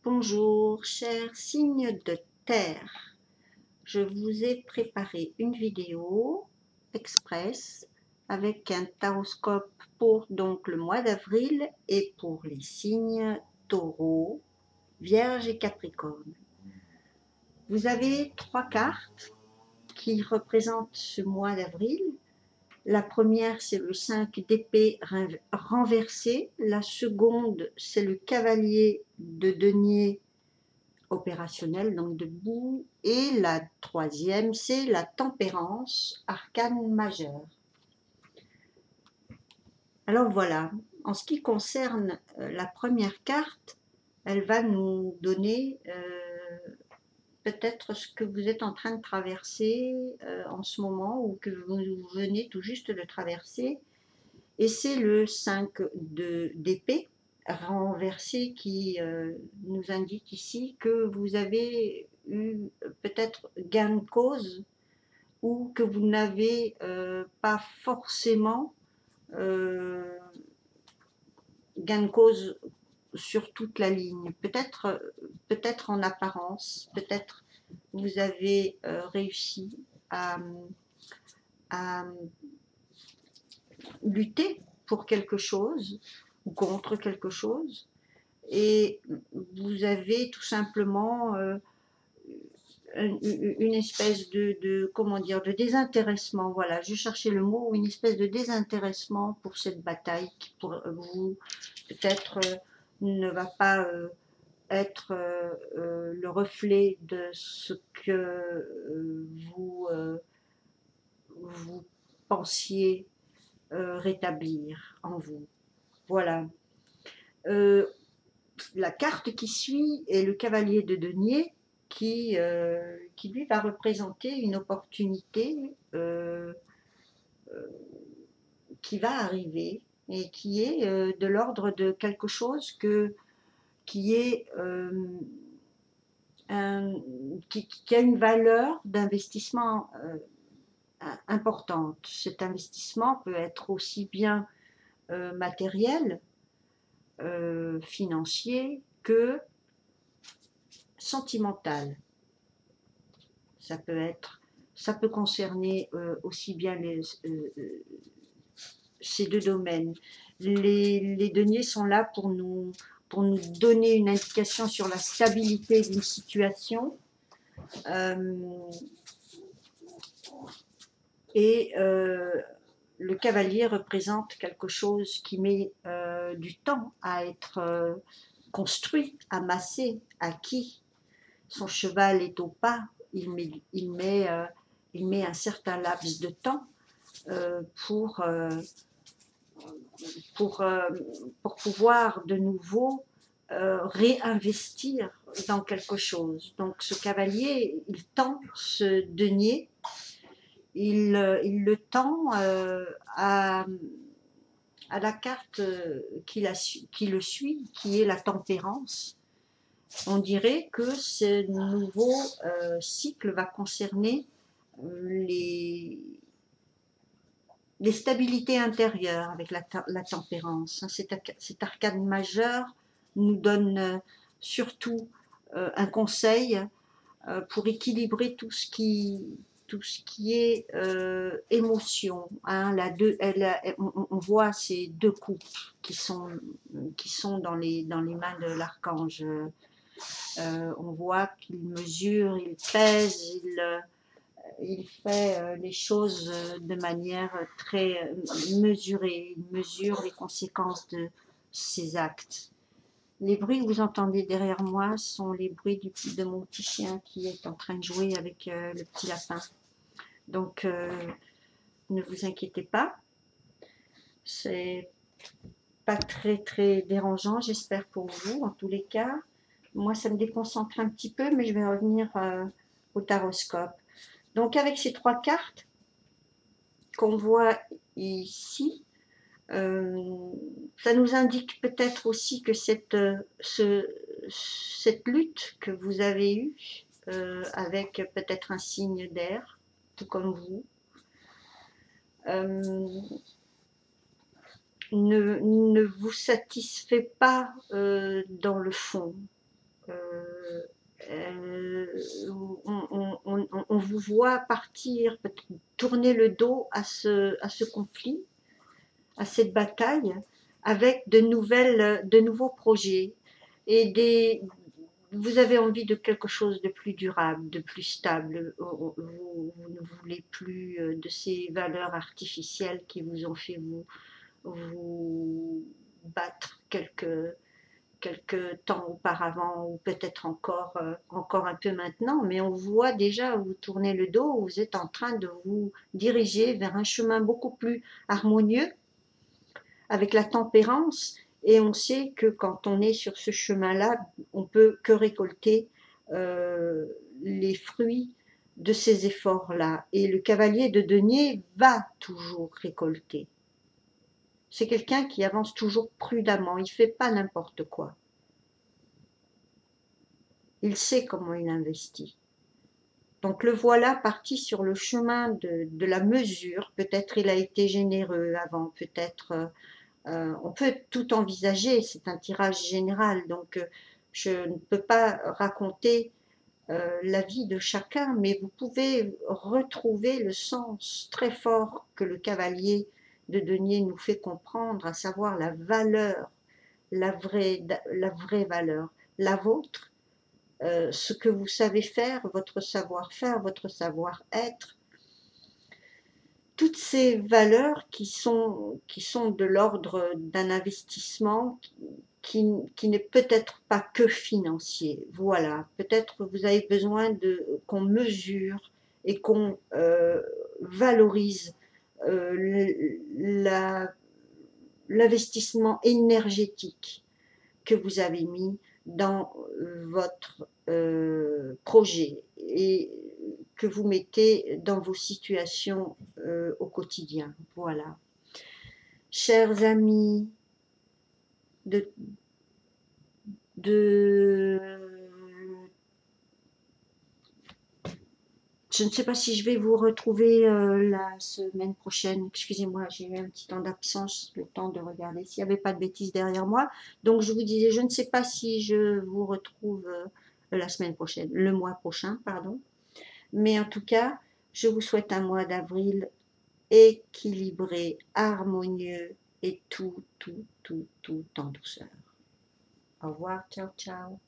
Bonjour, chers signes de terre. Je vous ai préparé une vidéo express avec un taroscope pour donc le mois d'avril et pour les signes Taureau, Vierge et Capricorne. Vous avez 3 cartes qui représentent ce mois d'avril. La première, c'est le 5 d'épée renversé. La seconde, c'est le cavalier de denier opérationnel, donc debout. Et la troisième, c'est la tempérance, arcane majeur. Alors voilà, en ce qui concerne la première carte, elle va nous donner peut-être ce que vous êtes en train de traverser en ce moment ou que vous venez tout juste de traverser. Et c'est le 5 d'épée renversé qui nous indique ici que vous avez eu peut-être gain de cause ou que vous n'avez pas forcément gain de cause sur toute la ligne. Peut-être en apparence, peut-être vous avez réussi à lutter pour quelque chose ou contre quelque chose et vous avez tout simplement une espèce comment dire, de désintéressement, voilà, je cherchais le mot, une espèce de désintéressement pour cette bataille qui pour vous peut-être ne va pas être le reflet de ce que vous pensiez rétablir en vous. Voilà. La carte qui suit est le cavalier de denier qui lui va représenter une opportunité qui va arriver et qui est de l'ordre de quelque chose qui est qui a une valeur d'investissement importante. Cet investissement peut être aussi bien matériel, financier que sentimental. Ça peut concerner aussi bien ces deux domaines. Les deniers sont là pour nous donner une indication sur la stabilité d'une situation. Et le cavalier représente quelque chose qui met du temps à être construit, amassé, acquis. Son cheval est au pas, il met un certain laps de temps pour pouvoir de nouveau réinvestir dans quelque chose. Donc ce cavalier, il tend ce denier, il le tend à la carte qui le suit, qui est la tempérance. On dirait que ce nouveau cycle va concerner les stabilités intérieures avec la tempérance. Cet arcane majeur nous donne surtout un conseil pour équilibrer tout ce qui est émotion. Hein. On voit ces deux coupes qui sont dans les mains de l'archange. On voit qu'il mesure, il pèse, il fait les choses de manière très mesurée. Il mesure les conséquences de ses actes. Les bruits que vous entendez derrière moi sont les bruits de mon petit chien qui est en train de jouer avec le petit lapin. Donc, ne vous inquiétez pas. C'est pas très très dérangeant, j'espère pour vous, en tous les cas. Moi, ça me déconcentre un petit peu, mais je vais revenir au taroscope. Donc, avec ces 3 cartes qu'on voit ici, ça nous indique peut-être aussi que cette lutte que vous avez eue avec peut-être un signe d'air, tout comme vous, ne vous satisfait pas dans le fond. euh, on vous voit partir, tourner le dos à ce conflit, à cette bataille, avec de nouveaux projets et vous avez envie de quelque chose de plus durable, de plus stable. Vous ne voulez plus de ces valeurs artificielles qui vous ont fait vous battre quelques temps auparavant, ou peut-être encore un peu maintenant, mais on voit déjà, vous tournez le dos, vous êtes en train de vous diriger vers un chemin beaucoup plus harmonieux, avec la tempérance, et on sait que quand on est sur ce chemin-là, on peut que récolter euh, les fruits de ces efforts-là, et le cavalier de denier va toujours récolter. C'est quelqu'un qui avance toujours prudemment, il ne fait pas n'importe quoi. Il sait comment il investit. Donc le voilà parti sur le chemin de la mesure. Peut-être il a été généreux avant, peut-être on peut tout envisager, c'est un tirage général, donc je ne peux pas raconter la vie de chacun, mais vous pouvez retrouver le sens très fort que le cavalier de denier nous fait comprendre, à savoir la valeur, la vraie valeur, la vôtre, ce que vous savez faire, votre savoir-être, toutes ces valeurs qui sont de l'ordre d'un investissement qui n'est peut-être pas que financier. Voilà, peut-être vous avez besoin qu'on mesure et qu'on valorise l'investissement énergétique que vous avez mis dans votre projet et que vous mettez dans vos situations au quotidien. Voilà. Chers amis, de, de je ne sais pas si je vais vous retrouver la semaine prochaine. Excusez-moi, j'ai eu un petit temps d'absence, le temps de regarder s'il n'y avait pas de bêtises derrière moi. Donc je vous disais, je ne sais pas si je vous retrouve la semaine prochaine, le mois prochain, pardon. Mais en tout cas, je vous souhaite un mois d'avril équilibré, harmonieux et tout en douceur. Au revoir, ciao, ciao.